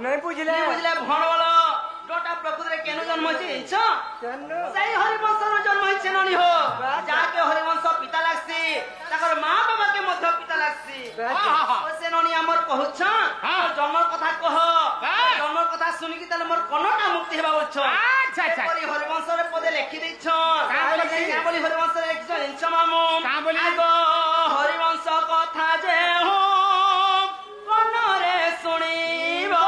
नहीं बुझले भण बोलो डोटा प्रकृति केन जन्म होइछे इच्छा सही हरिवंश जन्म होइछे ननी हो जाके हरिवंश पिता लागसी ताकर मां बाबा के मध्य पिता लागसी ओ से ननी हमर कहउछ जन्म कथा कह जन्म कथा सुनि कि तले मोर कोनटा मुक्ति हेबा बोलछ अच्छा अच्छा परि हरिवंश रे पदे लिखि दैछ का बोली हरिवंश रे लिखि दैछ मामू का बोली हरिवंश कथा जे हो कोनरे सुनिबो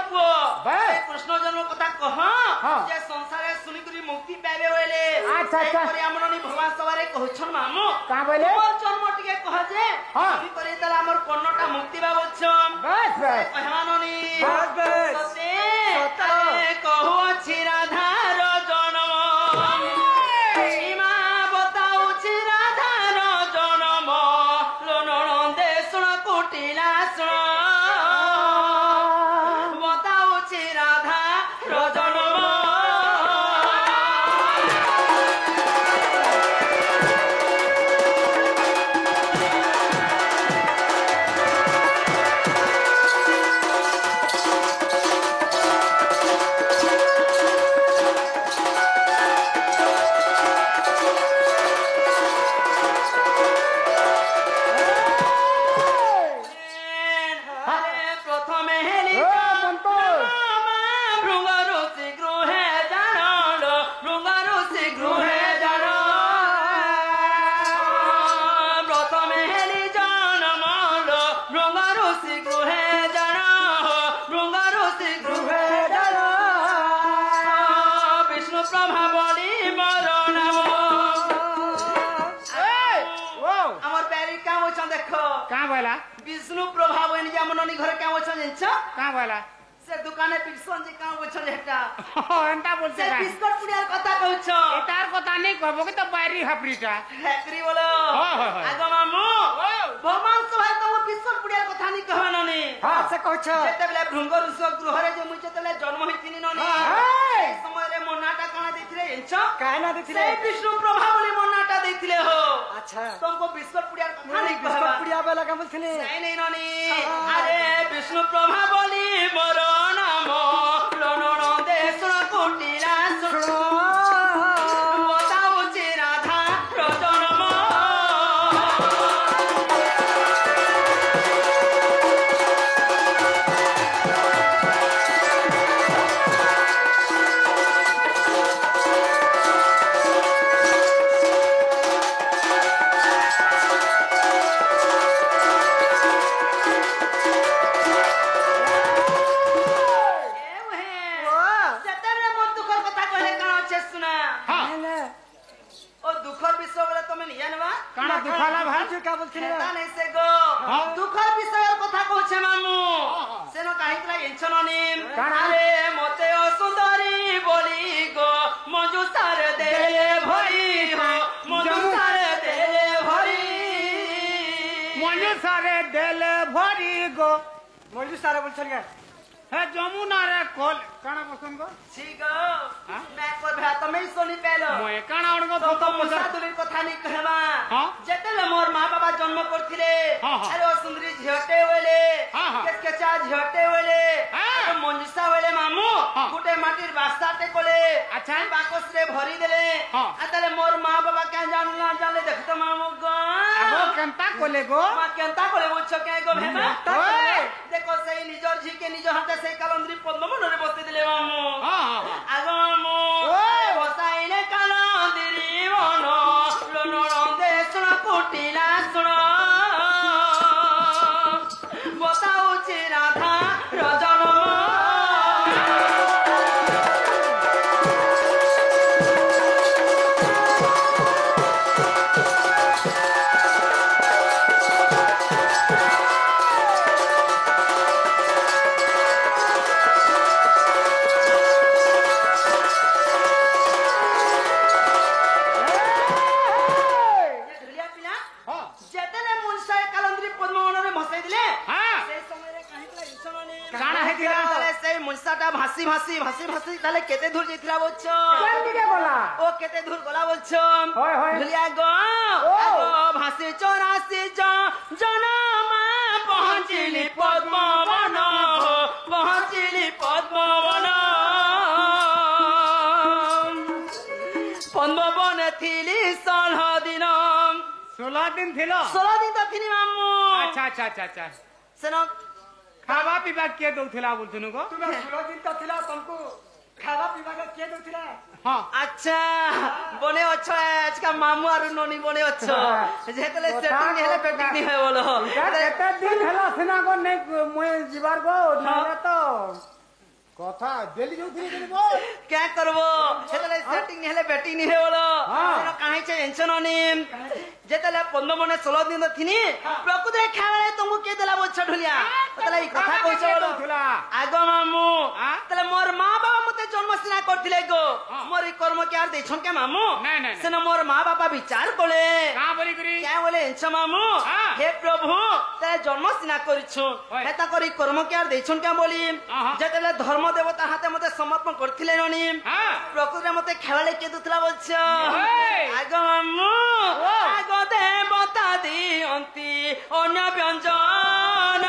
कृष्ण जन्म कथा कह जे संसार सुनि करी मुक्ति पाबे होले अच्छा अच्छा करे हमनी भगवान सवारे कहछन मामू का बोले मोर जन्म टिके कह जे सुनि करी तला हमर कोन्नटा मुक्ति बाबछन बस बस कहमाननी बस बस सते कहू अछि राधा रो जन्म सीमा बताऊ छि राधा रो जन्म लोनन देशण कुटिला सुन विष्णु प्रभाव एन जामननी घर का वछन छ का बोला से दुकाने पिक्सन जे का वछन हेटा एंटा बोलते से बिस्कुट पुड़ियार कथा कहू छ एटार कथा नहीं कहबो कि तो बायरी हापरीटा हैकरी बोलो आगो मामू भगवान सभा तो बिस्कुट पुड़ियार कथा नहीं कहबा ननी हां से कहू छ जेते बेले भृंगर उस गृह रे जे मुई जेते जन्म होइतिनी ननी ए समय रे मोनाटा काना देथिले छ काना देथिले से विष्णु प्रभाव बोली मोनाटा देथिले हो अच्छा तुमको बिस्कुट पुड़ियार कथा नहीं कहबा बिस्कुट पुड़िया वाला का बोलथिले नहीं ननी अरे विष्णु प्रभाव बोली मोर नाम लोनन देशण कुटिला सुनो बताऊ छि राधा रो जन्म का बोलथिले ताने से गो दुखर विषय कथा कहछे मामू सेनो काहितला एंछननी अरे मते सुंदरी बोली गो मजु सारे देले भरी हो मजु सारे देले भरी मजु सारे देले भरी गो मजु सारे बोलछलिया हे जमुना रे कोल काना पसंद गो ठीक गो मैं को भात में सोनी पेलो मोए काना अणगो तो मुसा दुली कथा नहीं कहबा जेतेले मोर मां बाबा जन्म करथिले अरे ओ सुंदरी झियटे होले केचा झियटे होले तो मंजुसा होले मामू गुटे माटीर बास्ताटे कोले अच्छा बाकस रे भरी देले आतले मोर मां बाबा के जानला जानले देख तो मामू गो आगो केंता कोले गो मा केंता कोले मुछ के गो भेबा देखो सही निजर झी के निज हाथे से कलंदरी पद्ममन रे बसते दिले मामू आगो मामू ओए बसाइले कलंदरी मन लोनन देशण कुटिला सुन बताऊ छि राधा रो जन्म মনসাটা ভাসি ভাসি ভাসি ভাসি তাহলে কেতে দূর যাইতিলা বলছ কেনদিকে গলা ও কেতে দূর গলা বলছ হয় হয় ঢুলিয়া গো আগো ভাসি 84 জনমা পৌঁছিলি পদ্মবন পৌঁছিলি পদ্মবন পদ্মবনে থিলি 16 দিন 16 दिन थिलो 16 दिन तो थिली मामू अच्छा अच्छा अच्छा अच्छा सेनो खावा पीवा के दउथिला बोलथुनु को तुम 16 दिन तो थिला तुमको खावा पीवा का के दउथिला हां अच्छा बने अच्छो आज का मामू और नोनी बने अच्छो जेतले सेटिंग हेले पेटिंग नहीं है बोलो एते दिन हला सिना को नै मोय जीवार को नाले तो কথা डेली जोथि के बोल क्या करबो जेतले सेटिंग नहीं हेले पेटिंग नहीं है बोलो सेनो काहे छे टेंशन ओनिम जेतले 15 मने 16 दिन थिनी प्रकृति खावे तुमको के देला बोल ढुलिया तले ई कथा कहछ बोलो आगो मामू तले मोर मां बाबा मते जन्मसिना करथिले गो मोर ई कर्म के आर देछन के मामू सेनो मोर मां बाबा विचार कोले का बोली करी क्या बोले इंछ मामू हे प्रभु ते जन्मसिना करिछु हेता करी कर्म के आर देछन के बोली जेतले धर्म देवता हाते मते समर्पण करथिले ननी प्रकृति मते खेलाले के दुतला बोलछ आगो मामू आगो देवता दियंती अन्य व्यंजन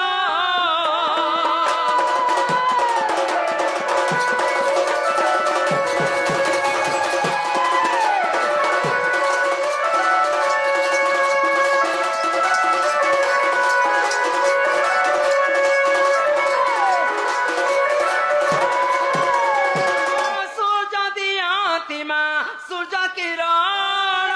सूर्य दियंती मां सूर्य किरण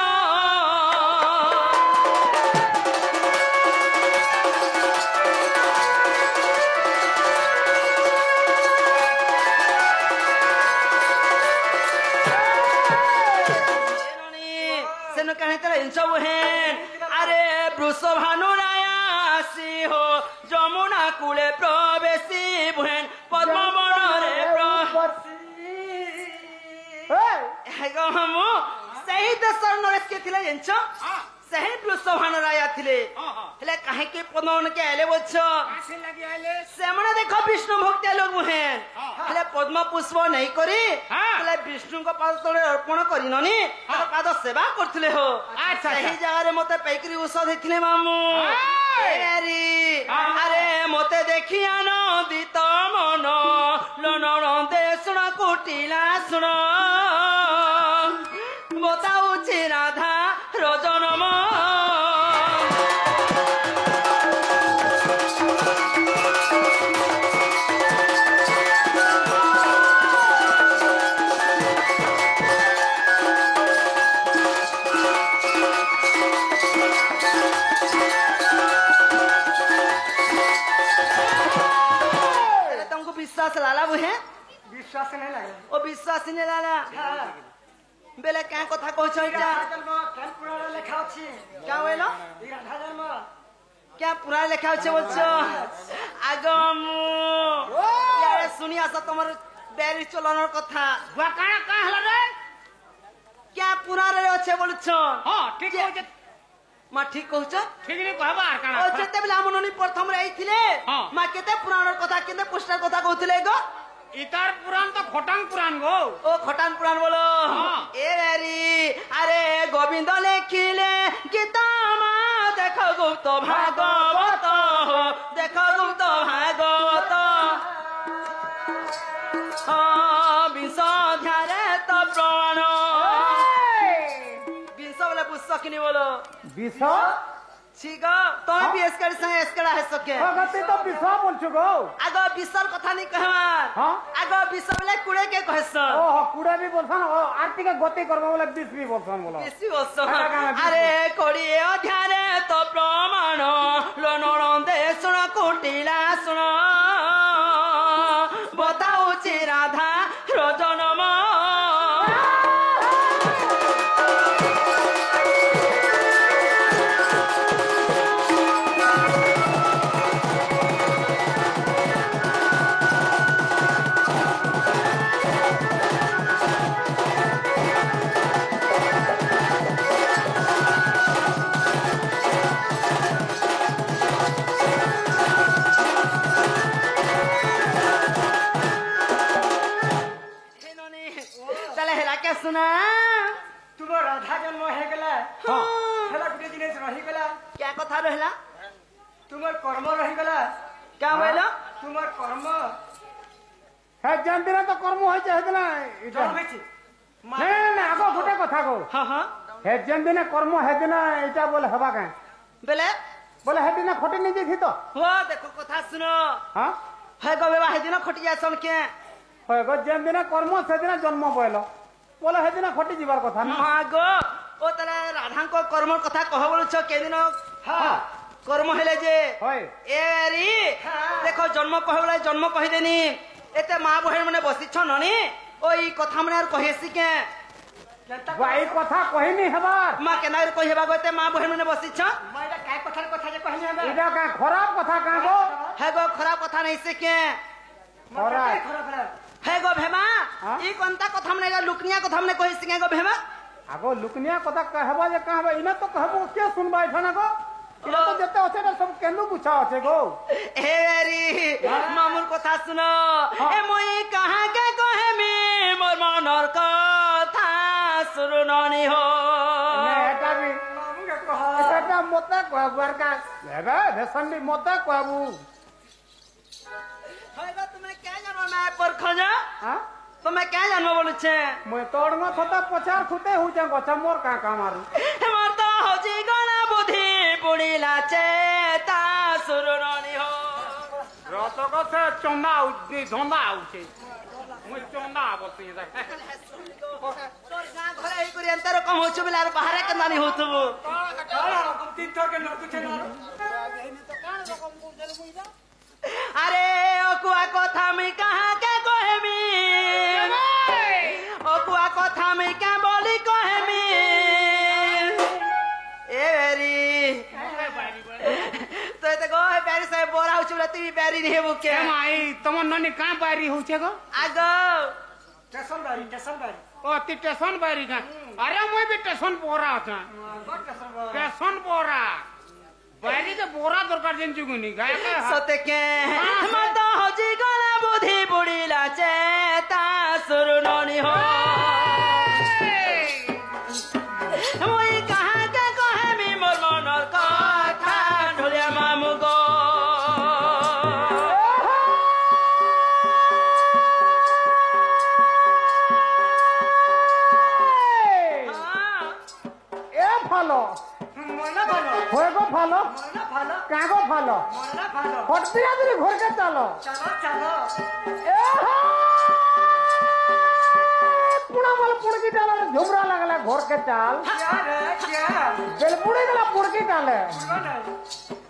सेनो कहे तेरा इंचो हेन अरे वृषभानु रायासी हो जमुना कूले प्रवेशी बुहेन पद्मवन रे हेगो हमु सही दसर नरेश के थिले इंचो सही वृषभानु राया थिले हेले काहे के पद्मवन के आले बोलछो आसे लगी आले सेमने देखो विष्णु भक्त लोग बुहेन हेले पद्म पुष्प नहीं करी हेले विष्णु को पाद तळे अर्पण करी ननी तार पाद सेवा करथिले हो अच्छा सही जगह रे मते पैकरी औषध हेथिले मामू अरे अरे मते देखि आनंदित मन लनन देशुण कुटिला सुण बताउछि राधा रजनम तुमको विश्वास लाला बुहे विश्वास नहीं लगे ओ विश्वास नहीं लाला बेले क्या कथा कहछ इटा काल पुराण लेखा अछि क्या होइलो ई राधा जन्म क्या पूरा लेखा होछ बोलछो आगम यार सुनिया स तमर बेरी चलनर कथा बुआ काना का हला रे क्या पूरा रे अच्छे बोलछो हां ठीक होय मा ठीक कहछ ठीक नहीं कहबा आर काना ओ जते बेला हमननी प्रथम रे आइथिले मा केते पुराणर कथा केते पुष्टर कथा कहथिले गो इतार पुराण तो खोटांग पुराण गो ओ खटान पुराण बोलो ए बेरी अरे गोविंद लेखिले गीता मा देखो गुप्त भागवत देखो गुप्त भागवत विंश ध्यारे तो प्राण विंश बोले पुस्तक किनी बोलो विष छिगो तो भी एस्कड़ संग एस्कड़ा है सके गति तो विष बोलछु गो आगो विसर कथा नहीं कहवार हां आगो विष बोले कुड़े के कहसन ओ कुड़ा भी बोलसन ओ आरती के गति करबा बोले विष भी बोलसन बोलो बेसी बोलसन अरे कोड़िए अध्यारे तो प्रमाण लनन देशुण कुटिला सुण बताउछि राधा रजनम सुना तुम राधा जन्म है गला हाँ हेला गुटे दिन रही गला क्या कथा रहला तुम कर्म रही गला क्या बोलो तुम कर्म हे जेन दिन तो कर्म होय छै हेदिना इटा जन्म है नहीं आगो गोटे कथा को हाँ हाँ हे जेन दिन कर्म हेदिना इटा बोले हवा काहे बोले बोले हेदिना खटी नहीं थी तो हो देखो कथा सुनो हाँ है गो बेबा है दिन खटी जाय सन के होय गो जेन दिन कर्म सेदिना जन्म बोलो बोले हेदिना खटी जीवार कथा ना मागो ओ तले राधा को कर्म कथा कह बोलछ के दिन हाँ कर्म हेले जे होय एरी हाँ। देखो जन्म कहबला जन्म कहि देनी एते मां बहन माने बसिछ ननी ओई कथा माने कहेसी के भाई कथा कहिनी हबार मां के नार कहि हेबा गते मां बहन माने बसिछ मैं काय कथा जे कहनी हबे इटा का खराब कथा का गो है गो खराब कथा नहीं से के खराब खराब है गो भेमा हाँ? ई कोनता कथा माने लुकनिया कथा माने कहि सिंगे गो भेमा आगो लुकनिया कथा कहबा जे कहबा इना तो कहबो के सुनबा छना गो इना तो जते होते ना सब केनु पूछा होते गो एरी मामुर कथा सुनो ए मोई कहां के कहे मी मोर मनर कथा सुननी हो ने एटा भी मामू के कह एटा मते कहबर का हेबे भेसंडी मते कहबू है गो तुम्हें क्या जानो मैं पर खजा हां तुम्हें क्या जानो बोलु छे मैं तोड़मा थता पचार खुटे हु जा गछ मोर का का मारू मोर तो होजी गना बुद्धि बुढ़ीला चेता सुरनी हो रत को से चंदा उदी धंदा आउछे मैं चंदा बसी जा तोर गां घरे ही करी अंतर कम होछु बिलार बाहर के नानी होतबो तीन थर के नरकु छे ना अरे ओकुआ कथा में कहां के कहमी ओकुआ कथा में क्या बोली कहमी एरी तो ते गो बैरी से बोरा होछु लती भी बैरी नहीं बुके माई तमन ननी का बारी होछे गो आगो स्टेशन बारी ओ ती स्टेशन बारी का अरे मैं भी स्टेशन पोरा था स्टेशन पोरा बारी के बोरा दरकार जेन जुगुनी गाय का सते के मत होजी गला बुद्धि बुढ़ीला चेता सुरनी हो मोई कहां के कहमी मोर मनर कथा ढोलिया मामू गो ए फालो मना भालो होय गो फालो मना भालो का गो फालो मना भालो फटपिया दिली घर के चलो चलो ए पुणा मल पुड़की डाला झुमरा लगला घर के चाल क्या बेलपुड़ी गला पुड़की डाले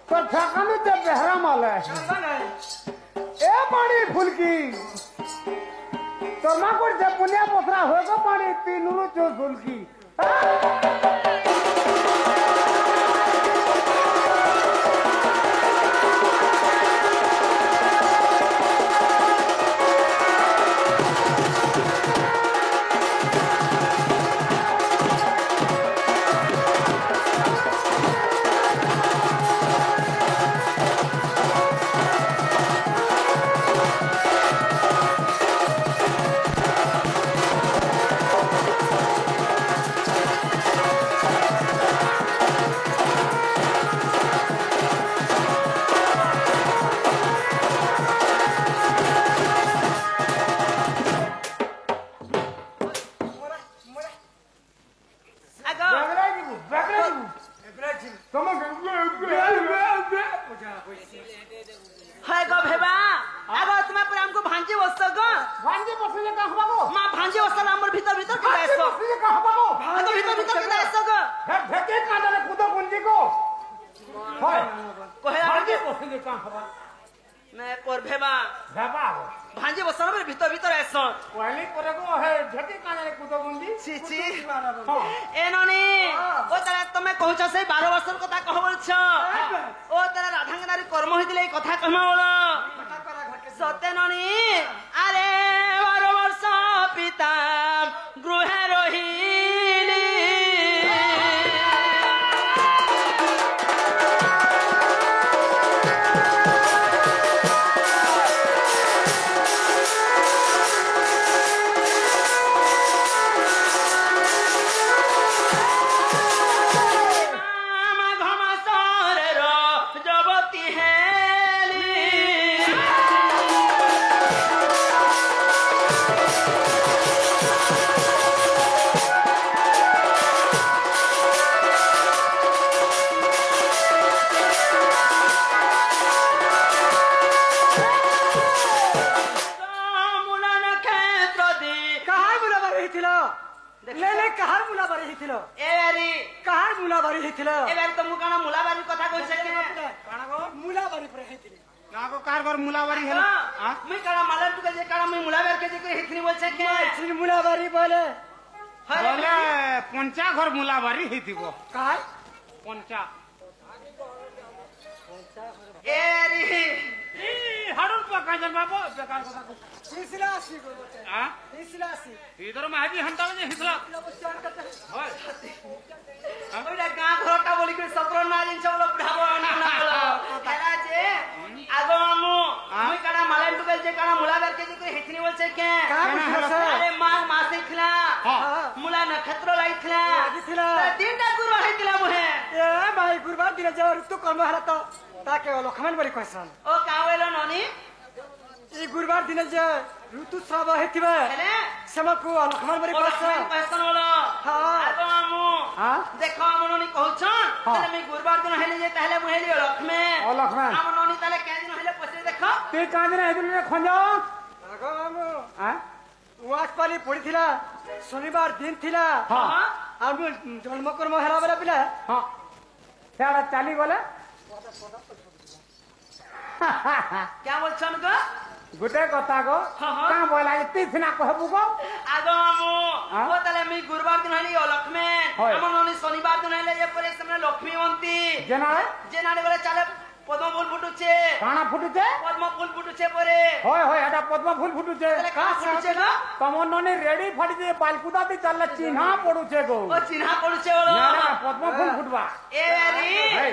तो छकानी ते बेहरा माले ए पानी फुलकी तो मा को जे पुनिया पोथरा होय गो पानी तीनू चो फुलकी आगो है गो भेबा आगो तुम्हें पूरा हमको भांजी वस्तो गो भांजी बसले का हबागो मां भांजी वस्तो हमर भीतर भीतर के भांजी ऐसो बसले का हबागो आगो भीतर भीतर के ऐसो गो भेके का डाले कुदो कुंजी को होय कोहे भांजी बसले का हबा मैं पर भेबा भेबा भांजी वस्तो हमर भीतर भीतर ऐसो पहले करे गो है भेके का डाले कुदो कुंजी छी छी हां ए ननी ओ तले तमे कहउछ से 12 वर्षर कथा कह बोलछ ओ तले राधांगनारी कर्म होइदिले ई कथा कहमा बोल सत्य ननी अरे 12 वर्ष पिता गृहे रहिली ले ले कहार मुलाबारी हिथिलो एरी कहार मुलाबारी हिथिलो एबे तुमको काना मुलाबारी कथा कहछे के काना गो मुलाबारी पर हिथिली नाको कार घर मुलाबारी है हां मैं काना मालन तू के काना मैं मुलाबारी के जे हिथिनी बोलछे के छिन मुलाबारी बोले बोले पंचा घर मुलाबारी हिथिबो काय पंचा एरी ई हाडुन पका जन बाबू बेकार कथा सिलसिलासी को बोलते हां सिलसिलासी इधर माजी हंता में हिसला होय ओइडा गां घरटा बोली के सत्र ना जिन सब लोग बुढ़ाबो ना एला जे आगो मामू मैं काना मालन तू के जे काना मुलाबारी के जे हिथिनी बोलछे के अरे मां मासे खिला मुला नक्षत्र लाइथला लागिथला तीनटा गुरु हिथिला मोहे ए भाई गुरुवार दिन जे ऋतु कर्म हला तो ताके लखमन बड़ी कहसन ओ कावेलो ननी ई गुरुवार दिन जे ऋतु श्राव हेतिबे हेले समकु लखमन बड़ी कहसन पैसन वाला हां आगो मामू हां देखो हमननी कहछन तले मैं गुरुवार दिन हेले जे ताले मुहेली लक्ष्मे ओ लक्ष्मण हमननी ताले के दिन हेले पसे देखो ते कांदरे हेदुले खंजो आगो मामू हां उवास पाली पड़ीथिला शनिवार दिन थिला हां आ जन्म कर्म हला बेला पिला हां सेड़ा चाली गले क्या बोलछन गो गुटे कथा को हाँ। का बोला इति सिना कहबु को आगो मामू हाँ? ओ ताले मैं गुरुवार दिन हेली लक्ष्मे होय। हमननी शनिवार दिन हेले जे परे समय लक्ष्मीवंती जनाले जे नाडे गले चाले पद्म फूल फुटुचे काना फुटुचे पद्म फूल फुटुचे परे होय होय एटा पद्म फूल फुटुचे ताले का फुटुचे गो तमन नने रेडी फटी जे बालकुदा ती चलला चिन्हा पडुचे गो ओ चिन्हा पडुचे बोलो ना ना पद्म फूल फुटवा एरी हे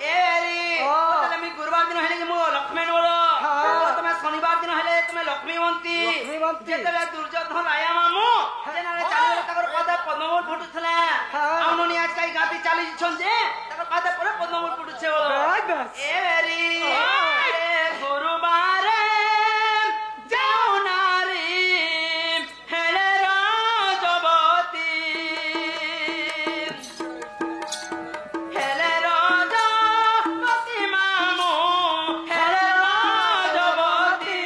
एरी ओ। ताले मैं गुरुवार दिन हेले जे मो लक्ष्मण बोलो हाँ। तुम शनिवार दिन हेले तुम लक्ष्मीवंती लक्ष्मीवंती। जेतले दुर्योधन आया मामू जे नाले चाले तकर पदे पद्मफूल फुटुथले हाँ। हमननी आज काई गाती चाली छन जे तकर पदे परे पद्मफूल फुटुछे बोलो बस एरी गुरुवार जाऊ नारी हेले राजवती हेले राजवती मामू हेले राजवती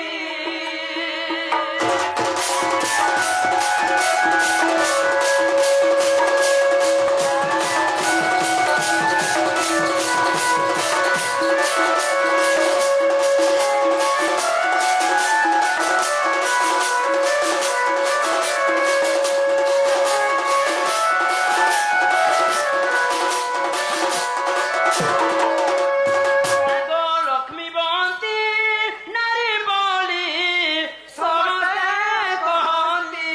आगो लक्ष्मीवंती नारी बोली समस्ते कहती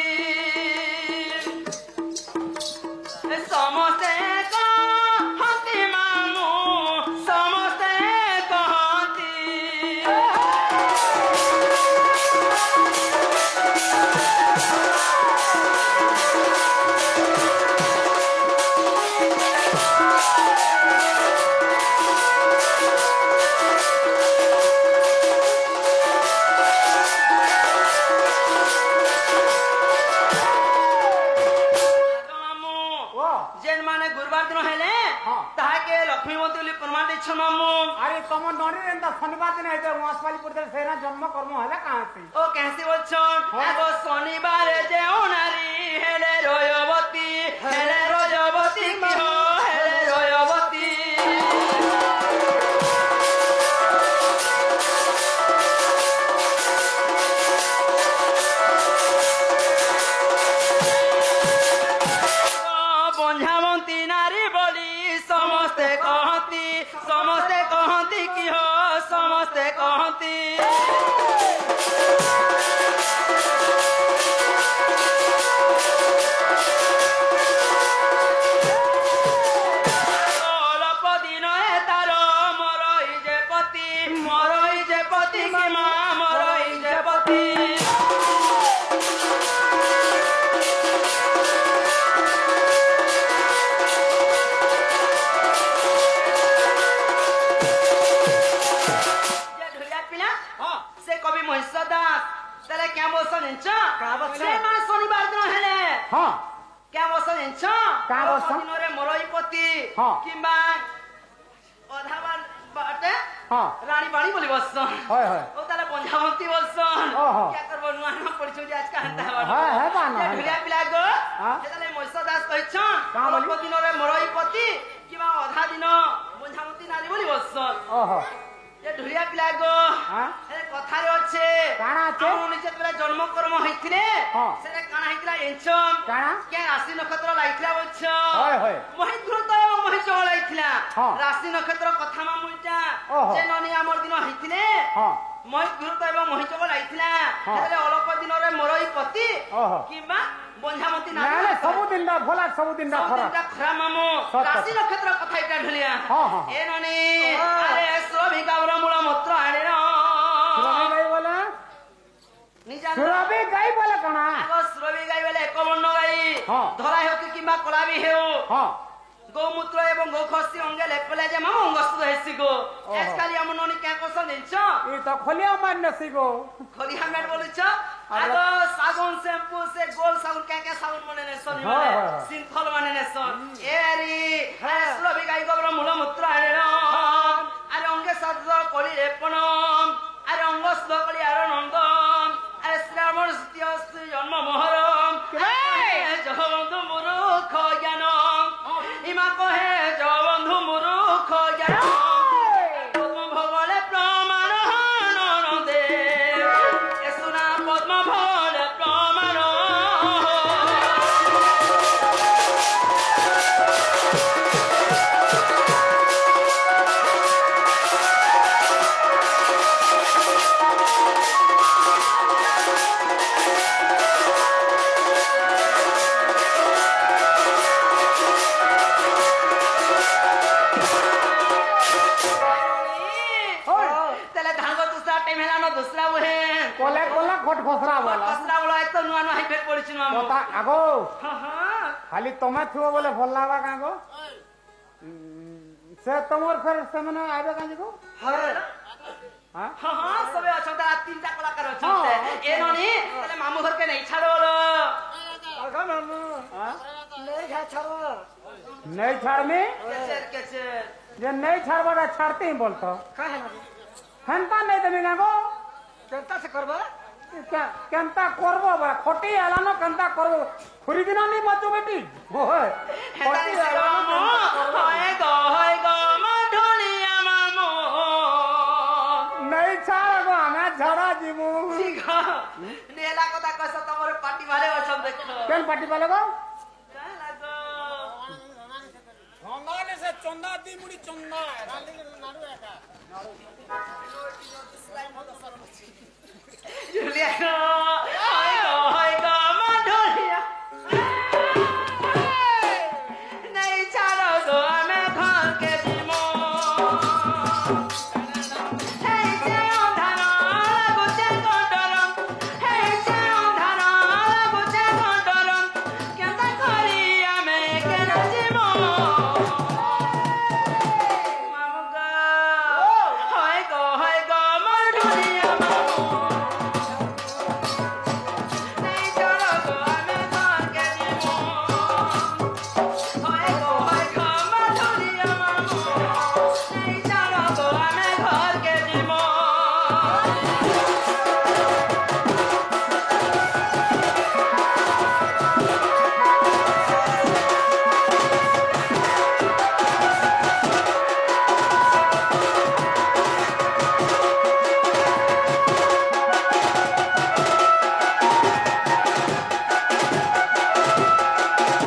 समस्ते कहती मामू समस्ते कहती मामू ओ जेन माने गुरुवार दिन हेले हाँ। ताहाके लक्ष्मीवंती बोली प्रमाण देछ मामू अरे तमन नने रेंदा शनिवार दिन आइते वासवाली पड़ते सेना जन्म कर्म हला कहां से ओ कैसे बोलछन आगो शनिवार जे ओनारी हेले रोयवती की हो हेले रोयवती बंझावंती नारी बोली समस्ते कहती की हो समस्ते कहती पति नहे तार मरई जे पति की माँ मरई जे पति ये ढुलिया पिला हां से कवि महिष दास ताले क्या बोलसन इंच का बोलसन? से मां शनिवार दिन हेले हां क्या बोलसन इंच का बोलसन? दिनरे मरई पति हाँ। किंबा अधाबार बाटे हां रानी बाणी बोली बसन होय होय ओ ताले बंझावंती बसन ओहो। क्या करबो नुआ ना पड़छो जे आज का हंता है बाना ये ढुलिया पिला गो हां କହିଛ କାଁ ବୋଲି? ଅଳ୍ପ ଦିନରେ ମରଇ ପତି କିମ୍ବା ଅଧା ଦିନ ବୁଝାମତି ନାରୀ ବୋଲି ବସନ୍ ଓହୋ ଏ ଢୁଳିଆ ପିଲା ଗো ହଁ ଏ କଥାରେ ଅଛେ କାଣା ଅଛେ? ଆମ ନିଜେ ଯେତେବେଳେ ଜନ୍ମ କର୍ମ ହେଇଥିଲେ ହଁ। ସେଟା କାଣା ହେଇଥିଲା ଏଞ୍ଚମ୍ କାଣା? କେ ରାଶି ନକ୍ଷତ୍ର ଲାଗିଥିଲା ବଛ ହଏ ହଏ ମହି ଦ୍ରୁତ ଏବଂ ମହି ଚଳ ଲାଗିଥିଲା ହଁ। ରାଶି ନକ୍ଷତ୍ର କଥା ମାମୁଲଟା ଓହୋ। ଯେ ନନି ଆମର ଦିନ ହେଇଥିଲେ ହଁ ମହି ଦ୍ରୁତ ଏବଂ ମହି ଚଳ ଲାଗିଥିଲା ହଁ। ହେଲେ ଅଳ୍ପ ଦିନରେ ମରଇ ପତି ଓହୋ କିମ୍ବା ବଞ୍ଝାମତି ନାଇଁ ସବୁଦିନଟା ଭଲ ସବୁଦିନଟା ଖରାପ ଖରା ମାମୁ ସତ ରାଶି କଥା। ନକ୍ଷତ୍ର କଥା ଏଇଟା ଢୁଲିଆ ହଁ, ହଁ, ହଁ। ଏ ନନି ଆରେ ସୁରଭିକାବର ମୂଳ ମୂତ୍ର ଆଣିର ସୁରଭି ଗାଈ ବୋଲେ ନିଜା ସୁରଭି ଗାଈ ବୋଲେ କାଣା ଆଗ ସୁରଭି ଗାଈ ବେଲେ ଏକ ବର୍ଣ୍ଣ ଗାଈ ହଁ। ଧଳା ହେଉ କି କିମ୍ବା କଳା ବି ହେଉ ହଁ ଗୋମୂତ୍ର ଏବଂ ଗୋଖସି ଅଙ୍ଗେ ଲେଖଲେ ଯେ ମାମା ଅଙ୍ଗସ୍ତ ହେସି ଗো ଆজକାଲି ଆମ ନନି କେ କସ ଜିନିଷ ଇ ତ ଖଲିଆ ମାରନସି ଗো ଖଲିଆ ମେଟ ବୋଲୁଛ ଆଗ ସାବୁନ শ্যাম্পু ସେ ଗୋଲ ସାବୁନ কে সাবুন মানে নেছন হয়, মানে হয়, হয়। সিনথল মানে নেছন এরি সুরভি গাଈ গোবর মূল মূত্র আনির আরে অঙ্গে সদ্র কলি রেপণ আরে অঙ্গস্ত কলি আর নন্দন আরে শ্রাবণ দ্বিতীয় জন্ম মহরম জগবন্ধু মূর্খ জ্ঞান ইমা কহে জগবন্ধু মূর্খ জ্ঞান পদ্ম ভগলে প্রমাণ নন্দে এ সুনা পদ্ম ভগলে প্রমাণ তাহলে ধাঙ্গ দুসরা টাইম হেলানো দুসরা বহে কলে কলে খট খসরা বলা দসরা বলা তো নুয়া নুয়া হাইফেট পড়িছি মামু কথা আগো হ্যাঁ হ্যাঁ খালি তোমা থুও বলে ভাল লাগবা কাঁ গো সে তোমার ফের সেমানে আইবে কাঁ গো হরে হ্যাঁ হ্যাঁ হ্যাঁ সবে অছন তারা তিনটা কলাকার অছন এ ননি তাহলে মামু ঘরকে নেই ছাড়ো আগা মামু হ্যাঁ নেই ঘা ছাড়ো नहीं छाड़मी কেচের কেচের जे नहीं छाड़बा छाड़ते ही बोलतो কাহে না हेनता नहीं देमी काँ गो जनता से करबा केनता करबो बा खटी आलानो केनता करबो खुरी दिना नहीं मचो बेटी ओए खटी आलानो হয় গো মধুলিয়া মামু नहीं छाड़बो हमें झड़ा जीमु ঠিক নেলা কথা কইছ তোমার পার্টি ভালে অছন দেখো केन पार्टी वाले गो কালা গো भंगाले से चंदा दी मुड़ी चंदा জুলিয়া